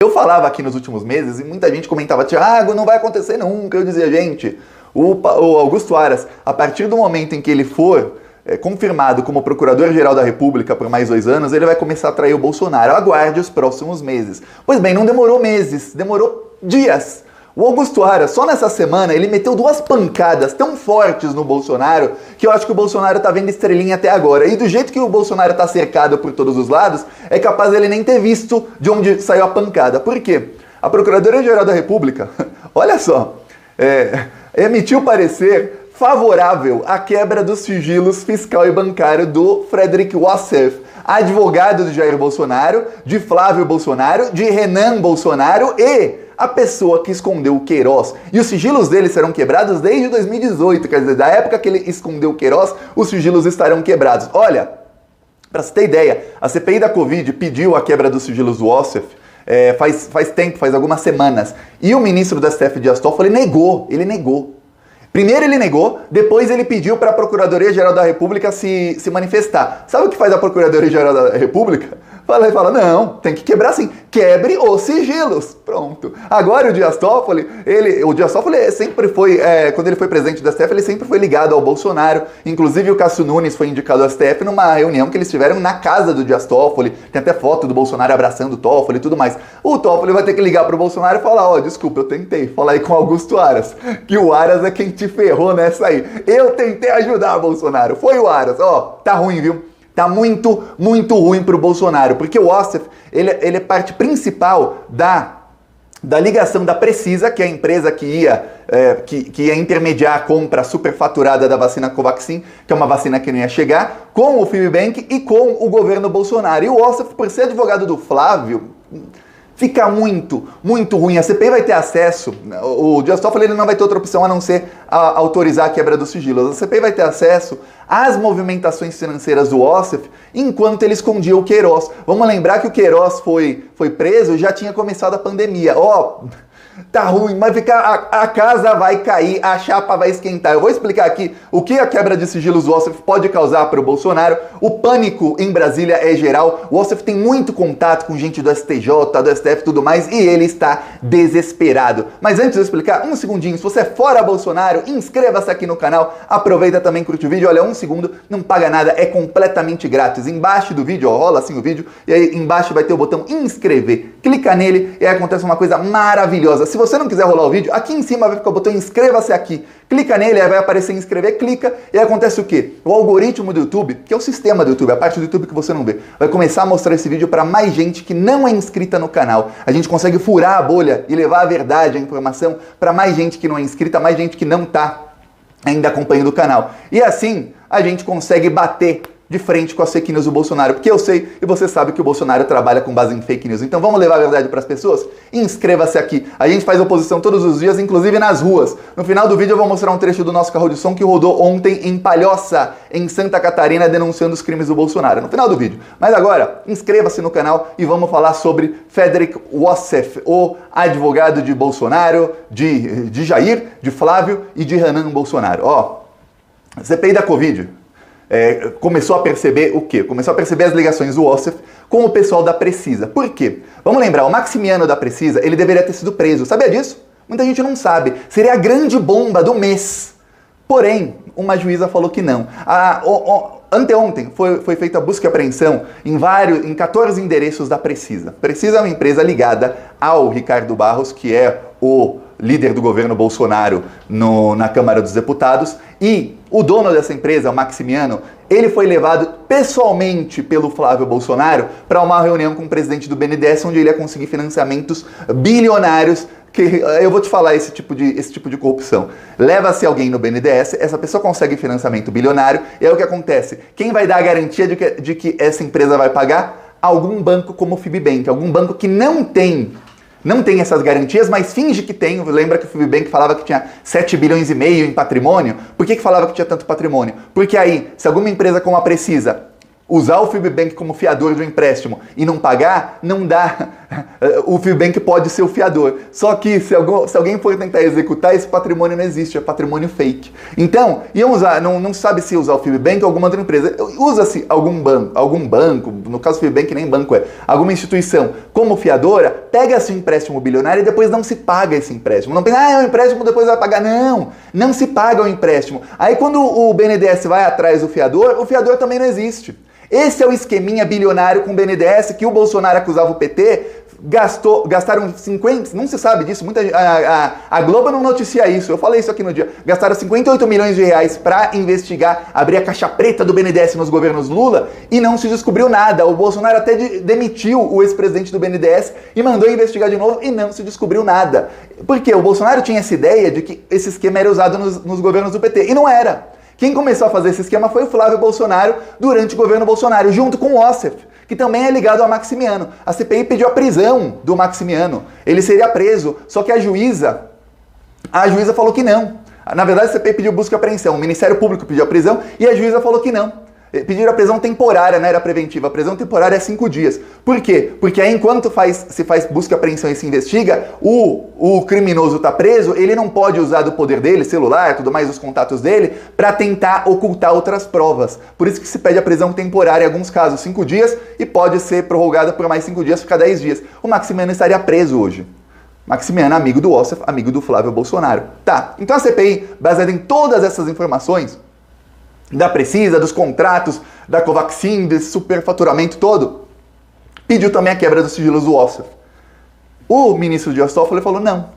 Eu falava aqui nos últimos meses e muita gente comentava, Thiago, não vai acontecer nunca. Eu dizia, gente, o Augusto Aras, a partir do momento em que ele for confirmado como Procurador-Geral da República por mais 2 anos, ele vai começar a trair o Bolsonaro. Aguarde os próximos meses. Pois bem, não demorou meses, demorou dias. O Augusto Aras, só nessa semana, ele meteu 2 pancadas tão fortes no Bolsonaro que eu acho que o Bolsonaro tá vendo estrelinha até agora. E do jeito que o Bolsonaro tá cercado por todos os lados, é capaz ele nem ter visto de onde saiu a pancada. Por quê? A Procuradora-Geral da República, olha só, emitiu parecer favorável à quebra dos sigilos fiscal e bancário do Frederic Wassef, advogado de Jair Bolsonaro, de Flávio Bolsonaro, de Renan Bolsonaro e a pessoa que escondeu o Queiroz. E os sigilos dele serão quebrados desde 2018, quer dizer, da época que ele escondeu o Queiroz, os sigilos estarão quebrados. Olha, para você ter ideia, a CPI da Covid pediu a quebra dos sigilos do Wassef faz tempo, faz algumas semanas. E o ministro do STF, Dias Toffoli, ele negou. Primeiro ele negou, depois ele pediu para a Procuradoria-Geral da República se manifestar. Sabe o que faz a Procuradoria-Geral da República? Fala, não, tem que quebrar sim, quebre os sigilos. Pronto. Agora o Dias Toffoli sempre foi, quando ele foi presidente do STF, ele sempre foi ligado ao Bolsonaro. Inclusive o Cássio Nunes foi indicado ao STF numa reunião que eles tiveram na casa do Dias Toffoli. Tem até foto do Bolsonaro abraçando o Toffoli e tudo mais. O Toffoli vai ter que ligar pro Bolsonaro e falar, desculpa, eu tentei falar aí com o Augusto Aras, que o Aras é quem te ferrou nessa aí. Eu tentei ajudar, Bolsonaro. Foi o Aras. Tá ruim, viu? Tá muito, muito ruim pro Bolsonaro, porque o Wassef, ele é parte principal da ligação da Precisa, que é a empresa que ia intermediar a compra superfaturada da vacina Covaxin, que é uma vacina que não ia chegar, com o Fibbank e com o governo Bolsonaro. E o Wassef, por ser advogado do Flávio, fica muito, muito ruim. A CPI vai ter acesso, o Dias Toffoli ele não vai ter outra opção a não ser autorizar a quebra dos sigilos. A CPI vai ter acesso às movimentações financeiras do Wassef enquanto ele escondia o Queiroz. Vamos lembrar que o Queiroz foi preso e já tinha começado a pandemia. Tá ruim, mas a casa vai cair, a chapa vai esquentar. Eu vou explicar aqui o que a quebra de sigilos do Wassef pode causar para o Bolsonaro. O pânico em Brasília é geral. O Wassef tem muito contato com gente do STJ, do STF e tudo mais, e ele está desesperado. Mas antes de eu explicar, um segundinho, se você é fora Bolsonaro, inscreva-se aqui no canal, aproveita também, curte o vídeo, olha, 1 segundo, não paga nada, é completamente grátis. Embaixo do vídeo, rola assim o vídeo, e aí embaixo vai ter o botão inscrever. Clica nele e aí acontece uma coisa maravilhosa. Se você não quiser rolar o vídeo, aqui em cima vai ficar o botão inscreva-se aqui. Clica nele, aí vai aparecer inscrever, clica e aí acontece o quê? O algoritmo do YouTube, que é o sistema do YouTube, a parte do YouTube que você não vê, vai começar a mostrar esse vídeo para mais gente que não é inscrita no canal. A gente consegue furar a bolha e levar a verdade, a informação para mais gente que não é inscrita, mais gente que não está ainda acompanhando o canal. E assim a gente consegue bater de frente com as fake news do Bolsonaro, porque eu sei e você sabe que o Bolsonaro trabalha com base em fake news. Então vamos levar a verdade para as pessoas? Inscreva-se aqui. A gente faz oposição todos os dias, inclusive nas ruas. No final do vídeo eu vou mostrar um trecho do nosso carro de som que rodou ontem em Palhoça, em Santa Catarina, denunciando os crimes do Bolsonaro. No final do vídeo. Mas agora, inscreva-se no canal e vamos falar sobre Frederic Wassef, o advogado de Bolsonaro, de Jair, de Flávio e de Renan Bolsonaro. CPI da Covid. Começou a perceber o quê? Começou a perceber as ligações do Wassef com o pessoal da Precisa. Por quê? Vamos lembrar, o Maximiano da Precisa, ele deveria ter sido preso. Sabia disso? Muita gente não sabe. Seria a grande bomba do mês. Porém, uma juíza falou que não. Anteontem foi feita a busca e apreensão em 14 endereços da Precisa. Precisa é uma empresa ligada ao Ricardo Barros, que é o líder do governo Bolsonaro na Câmara dos Deputados, e o dono dessa empresa, o Maximiano, ele foi levado pessoalmente pelo Flávio Bolsonaro para uma reunião com o presidente do BNDES, onde ele ia conseguir financiamentos bilionários, que eu vou te falar esse tipo de corrupção. Leva-se alguém no BNDES, essa pessoa consegue financiamento bilionário, e aí o que acontece? Quem vai dar a garantia de que essa empresa vai pagar? Algum banco como o Fibbank, algum banco que não tem essas garantias, mas finge que tem. Lembra que o Fibbank falava que tinha 7 bilhões e meio em patrimônio? Por que falava que tinha tanto patrimônio? Porque aí, se alguma empresa como a Precisa usar o Fibbank como fiador de um empréstimo e não pagar, não dá o FIBENC pode ser o fiador. Só que se alguém for tentar executar, esse patrimônio não existe, é patrimônio fake. Então, iam usar, não sabe se usar o FIBENC ou alguma outra empresa. Usa-se algum banco, no caso do FIBENC nem banco alguma instituição como fiadora, pega-se um empréstimo bilionário e depois não se paga esse empréstimo. Não pensa, é um empréstimo, depois vai pagar. Não se paga o empréstimo. Aí quando o BNDES vai atrás do fiador, o fiador também não existe. Esse é o esqueminha bilionário com o BNDES que o Bolsonaro acusava o PT, gastaram 50, não se sabe disso, a Globo não noticia isso, eu falei isso aqui no dia, gastaram 58 milhões de reais para investigar, abrir a caixa preta do BNDES nos governos Lula e não se descobriu nada. O Bolsonaro até demitiu o ex-presidente do BNDES e mandou investigar de novo e não se descobriu nada. Por quê? O Bolsonaro tinha essa ideia de que esse esquema era usado nos governos do PT e não era. Quem começou a fazer esse esquema foi o Flávio Bolsonaro durante o governo Bolsonaro, junto com o Ossef, que também é ligado ao Maximiano. A CPI pediu a prisão do Maximiano. Ele seria preso, só que a juíza falou que não. Na verdade, a CPI pediu busca e apreensão, o Ministério Público pediu a prisão e a juíza falou que não. Pediram a prisão temporária, não era preventiva. A prisão temporária é 5 dias. Por quê? Porque aí enquanto se faz busca e apreensão e se investiga, o criminoso está preso, ele não pode usar do poder dele, celular, tudo mais, os contatos dele, para tentar ocultar outras provas. Por isso que se pede a prisão temporária em alguns casos 5 dias e pode ser prorrogada por mais 5 dias, ficar 10 dias. O Maximiano estaria preso hoje. Maximiano, amigo do Ossef, amigo do Flávio Bolsonaro. Tá, então a CPI, baseada em todas essas informações, da Precisa, dos contratos, da Covaxin, desse superfaturamento todo, pediu também a quebra dos sigilos do Ossef. O ministro Dias Toffoli falou não.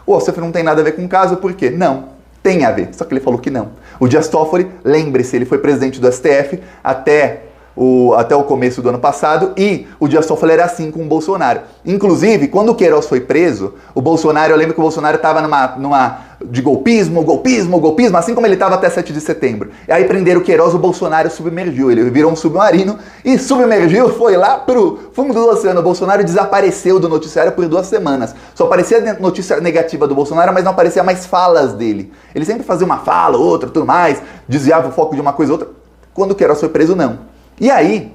O Ossef não tem nada a ver com o caso, por quê? Não, tem a ver, só que ele falou que não. O Dias Toffoli, lembre-se, ele foi presidente do STF até o começo do ano passado, e o Dias Toffoli era assim com o Bolsonaro. Inclusive, quando o Queiroz foi preso, o Bolsonaro, eu lembro que o Bolsonaro estava numa de golpismo, assim como ele estava até 7 de setembro. E aí prenderam o Queiroz, o Bolsonaro submergiu, ele virou um submarino e submergiu, foi lá pro fundo do oceano. O Bolsonaro desapareceu do noticiário por 2 semanas. Só aparecia notícia negativa do Bolsonaro, mas não aparecia mais falas dele. Ele sempre fazia uma fala, outra, tudo mais, desviava o foco de uma coisa ou outra. Quando o Queiroz foi preso, não. E aí,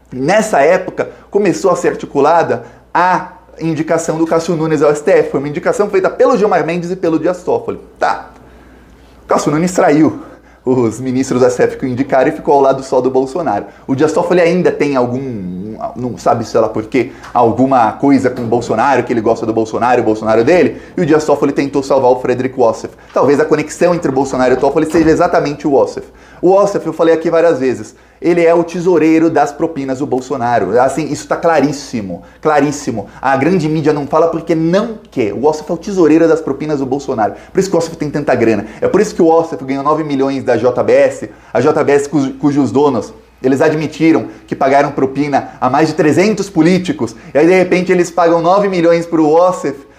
nessa época, começou a ser articulada a indicação do Cássio Nunes ao STF. Foi uma indicação feita pelo Gilmar Mendes e pelo Dias Toffoli. Tá. O Cássio Nunes traiu os ministros do STF que o indicaram e ficou ao lado só do Bolsonaro. O Dias Toffoli ainda tem não sabe sei lá por quê, alguma coisa com o Bolsonaro, que ele gosta do Bolsonaro, o Bolsonaro dele, e o Dias Toffoli tentou salvar o Frederico Ossef. Talvez a conexão entre o Bolsonaro e o Toffoli seja exatamente o Ossef. O Ossef, eu falei aqui várias vezes, ele é o tesoureiro das propinas do Bolsonaro. Assim, isso está claríssimo, claríssimo. A grande mídia não fala porque não quer. O Ossef é o tesoureiro das propinas do Bolsonaro. Por isso que o Ossef tem tanta grana. É por isso que o Ossef ganhou 9 milhões da JBS, a JBS cujos donos, eles admitiram que pagaram propina a mais de 300 políticos. E aí, de repente, eles pagam 9 milhões para o Ossef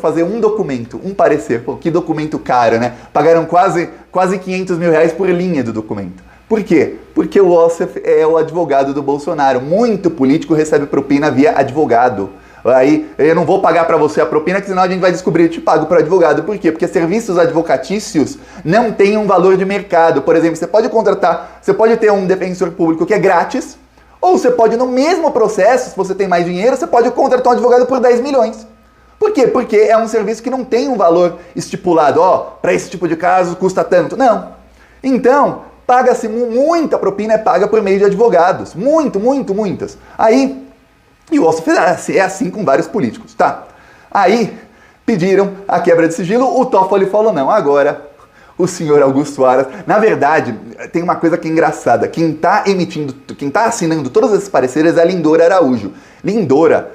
fazer um documento, um parecer. Pô, que documento caro, né? Pagaram quase 500 mil reais por linha do documento. Por quê? Porque o Ossef é o advogado do Bolsonaro. Muito político recebe propina via advogado. Aí, eu não vou pagar para você a propina, que senão a gente vai descobrir, eu te pago para advogado. Por quê? Porque serviços advocatícios não têm um valor de mercado. Por exemplo, você pode ter um defensor público que é grátis, ou você pode, no mesmo processo, se você tem mais dinheiro, você pode contratar um advogado por 10 milhões. Por quê? Porque é um serviço que não tem um valor estipulado. Para esse tipo de caso custa tanto. Não. Então, paga-se muita propina, é paga por meio de advogados. Muitas. Aí, e o Ossef é assim com vários políticos, tá? Aí, pediram a quebra de sigilo, o Toffoli falou não. Agora, o senhor Augusto Aras... Na verdade, tem uma coisa que é engraçada. Quem tá assinando todos esses pareceres é a Lindora Araújo. Lindora,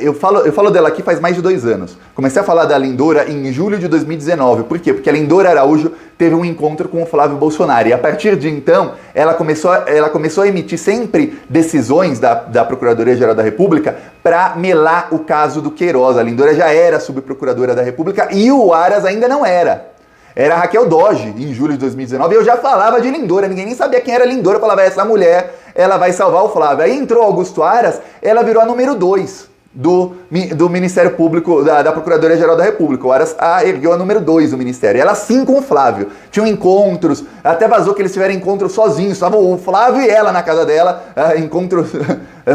eu falo dela aqui faz mais de 2 anos. Comecei a falar da Lindora em julho de 2019. Por quê? Porque a Lindora Araújo teve um encontro com o Flávio Bolsonaro. E a partir de então, ela começou a emitir sempre decisões da Procuradoria-Geral da República para melar o caso do Queiroz. A Lindora já era subprocuradora da República e o Aras ainda não era. Era a Raquel Dodge, em julho de 2019, e eu já falava de Lindora, ninguém nem sabia quem era Lindora, eu falava, essa mulher, ela vai salvar o Flávio. Aí entrou Augusto Aras, ela virou a número 2 do Ministério Público, da Procuradoria-Geral da República. O Aras ergueu a número 2 do Ministério. Ela sim com o Flávio. Tinham encontros, até vazou que eles tiveram encontros sozinhos. Estavam o Flávio e ela na casa dela, encontros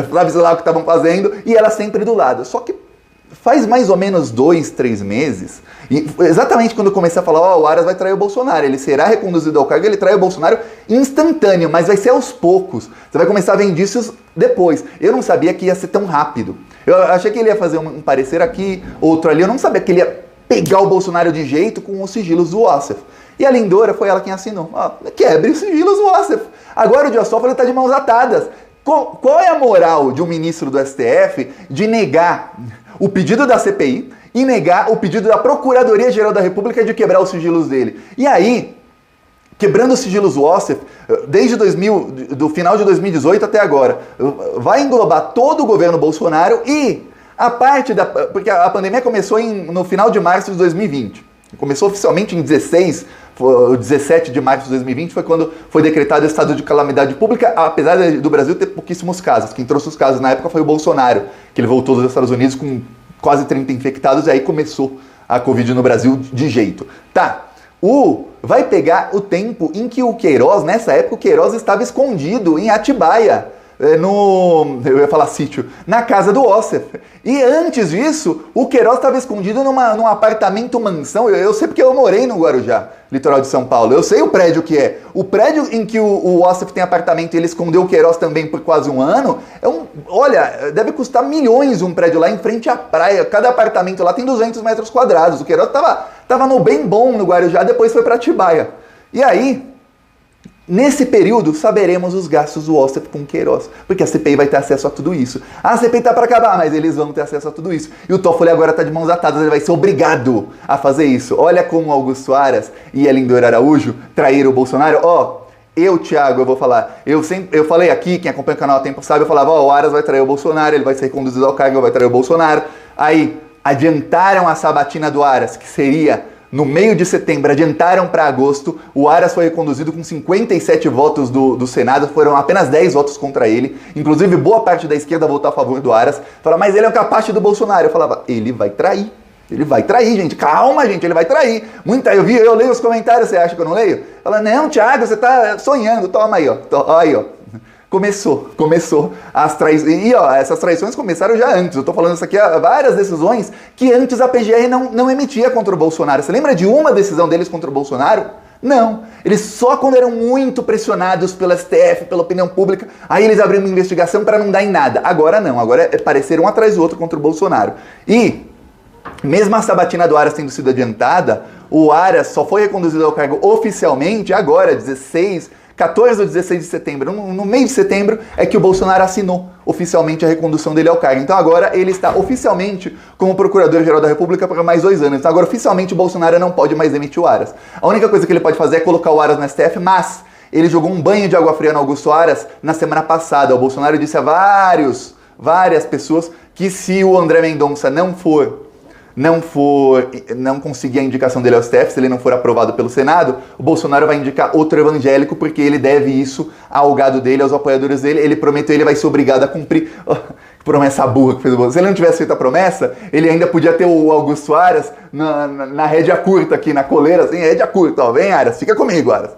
Flávio sei lá o que estavam fazendo, e ela sempre do lado. Só que faz mais ou menos 2, 3 meses, e exatamente quando eu comecei a falar, o Aras vai trair o Bolsonaro, ele será reconduzido ao cargo, ele trai o Bolsonaro instantâneo, mas vai ser aos poucos. Você vai começar a ver indícios depois. Eu não sabia que ia ser tão rápido. Eu achei que ele ia fazer um parecer aqui, outro ali, eu não sabia que ele ia pegar o Bolsonaro de jeito com os sigilos do Wassef. E a Lindora foi ela quem assinou. Quebre os sigilos do Wassef. Agora o Dias Toffoli está de mãos atadas. Qual é a moral de um ministro do STF de negar o pedido da CPI e negar o pedido da Procuradoria-Geral da República de quebrar os sigilos dele? E aí, quebrando os sigilos do Wassef, desde do final de 2018 até agora, vai englobar todo o governo Bolsonaro e a parte da... Porque a pandemia começou no final de março de 2020. Começou oficialmente em 17 de março de 2020 foi quando foi decretado o estado de calamidade pública, apesar do Brasil ter pouquíssimos casos. Quem trouxe os casos na época foi o Bolsonaro, que ele voltou dos Estados Unidos com quase 30 infectados e aí começou a Covid no Brasil de jeito. Tá, vai pegar o tempo em que o Queiroz, nessa época o Queiroz estava escondido em Atibaia, eu ia falar sítio, na casa do Wassef. E antes disso, o Queiroz estava escondido num apartamento mansão. Eu sei porque eu morei no Guarujá, litoral de São Paulo. Eu sei o prédio que é. O prédio em que o Wassef tem apartamento e ele escondeu o Queiroz também por quase um ano, olha, deve custar milhões um prédio lá em frente à praia. Cada apartamento lá tem 200 metros quadrados. O Queiroz estava no bem bom no Guarujá, depois foi para Atibaia. E aí... Nesse período, saberemos os gastos do Wassef com Queiroz, porque a CPI vai ter acesso a tudo isso. A CPI está para acabar, mas eles vão ter acesso a tudo isso. E o Toffoli agora está de mãos atadas, ele vai ser obrigado a fazer isso. Olha como Augusto Aras e a Lindora Araújo traíram o Bolsonaro. Thiago, eu vou falar. Eu falei aqui, quem acompanha o canal há tempo sabe, eu falava, o Aras vai trair o Bolsonaro, ele vai ser reconduzido ao cargo, vai trair o Bolsonaro. Aí, adiantaram a sabatina do Aras, que seria... No meio de setembro, adiantaram para agosto, o Aras foi reconduzido com 57 votos do Senado, foram apenas 10 votos contra ele. Inclusive, boa parte da esquerda votou a favor do Aras. Fala, mas ele é o capacho do Bolsonaro. Eu falava, ele vai trair. Ele vai trair, gente. Calma, gente, ele vai trair. Eu leio os comentários, você acha que eu não leio? Fala, não, Thiago, você tá sonhando. Toma aí, ó. Começou as traições. E essas traições começaram já antes. Eu tô falando isso aqui, várias decisões que antes a PGR não emitia contra o Bolsonaro. Você lembra de uma decisão deles contra o Bolsonaro? Não. Eles só quando eram muito pressionados pelo STF, pela opinião pública, aí eles abriram uma investigação para não dar em nada. Agora não. Agora é parecer um atrás do outro contra o Bolsonaro. E, mesmo a sabatina do Aras tendo sido adiantada, o Aras só foi reconduzido ao cargo oficialmente agora, 14 ou 16 de setembro, no meio de setembro, é que o Bolsonaro assinou oficialmente a recondução dele ao cargo. Então agora ele está oficialmente como Procurador-Geral da República por mais 2 anos. Então agora oficialmente o Bolsonaro não pode mais demitir o Aras. A única coisa que ele pode fazer é colocar o Aras no STF, mas ele jogou um banho de água fria no Augusto Aras na semana passada. O Bolsonaro disse a várias pessoas que se o André Mendonça não conseguir a indicação dele ao STF, se ele não for aprovado pelo Senado, o Bolsonaro vai indicar outro evangélico, porque ele deve isso ao gado dele, aos apoiadores dele. Ele prometeu, ele vai ser obrigado a cumprir. Que promessa burra que fez o Bolsonaro. Se ele não tivesse feito a promessa, ele ainda podia ter o Augusto Aras na rédea curta aqui, na coleira, assim, rédea curta, vem Aras, fica comigo, Aras.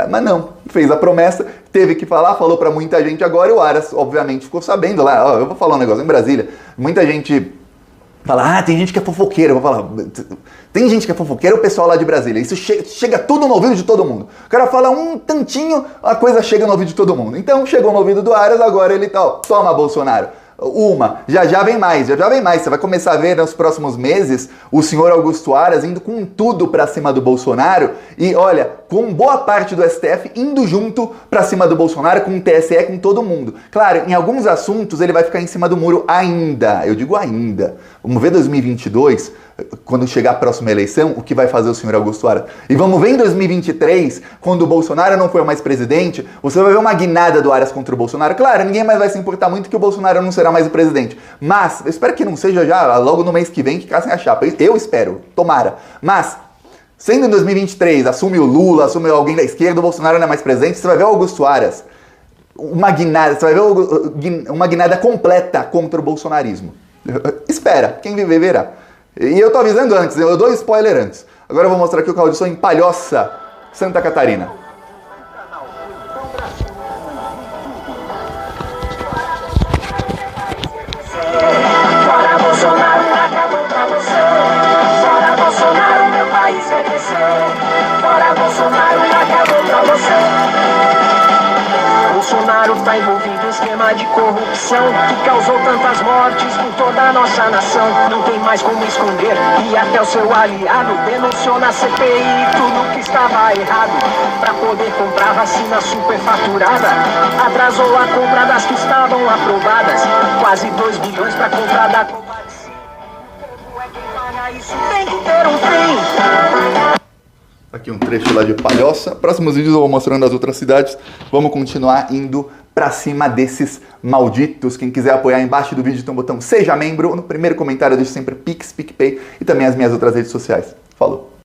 Mas não, fez a promessa, teve que falar, falou pra muita gente agora, e o Aras, obviamente, ficou sabendo lá. Eu vou falar um negócio, em Brasília, muita gente... Fala, tem gente que é fofoqueira. Eu vou falar, tem gente que é fofoqueira, o pessoal lá de Brasília. Isso chega tudo no ouvido de todo mundo. O cara fala um tantinho, a coisa chega no ouvido de todo mundo. Então chegou no ouvido do Aras, agora ele toma Bolsonaro. Já vem mais. Você vai começar a ver nos próximos meses o senhor Augusto Aras indo com tudo pra cima do Bolsonaro e, olha, com boa parte do STF indo junto pra cima do Bolsonaro, com o TSE, com todo mundo. Claro, em alguns assuntos ele vai ficar em cima do muro ainda, eu digo ainda. Vamos ver 2022, quando chegar a próxima eleição, o que vai fazer o senhor Augusto Aras. E vamos ver em 2023, quando o Bolsonaro não for mais presidente, você vai ver uma guinada do Aras contra o Bolsonaro. Claro, ninguém mais vai se importar muito que o Bolsonaro não será mais o presidente. Mas, eu espero que não seja já logo no mês que vem que caçem a chapa. Eu espero, tomara. Mas, sendo em 2023, assume o Lula, assume alguém da esquerda, o Bolsonaro não é mais presidente, você vai ver o Augusto Aras. Uma guinada, você vai ver uma guinada completa contra o bolsonarismo. Espera, quem viver verá. E eu tô avisando antes, eu dou spoiler antes. Agora eu vou mostrar aqui o carro de som em Palhoça, Santa Catarina. Fora Bolsonaro, acabou pra você. Fora Bolsonaro, meu país vai crescer. Fora Bolsonaro, acabou pra você. Bolsonaro tá envolvido em esquema de corrupção que causou tantas mortes por toda a nossa nação. Não tem mais como esconder e até o seu aliado denunciou na CPI tudo que estava errado. Pra poder comprar vacina superfaturada, atrasou a compra das que estavam aprovadas. Quase 2 bilhões pra comprar da Covaxin. O povo é quem paga isso, tem que ter um fim. Aqui um trecho lá de Palhoça. Próximos vídeos eu vou mostrando as outras cidades. Vamos continuar indo pra cima desses malditos. Quem quiser apoiar, embaixo do vídeo tem um botão Seja Membro. No primeiro comentário eu deixo sempre Pix, PicPay e também as minhas outras redes sociais. Falou!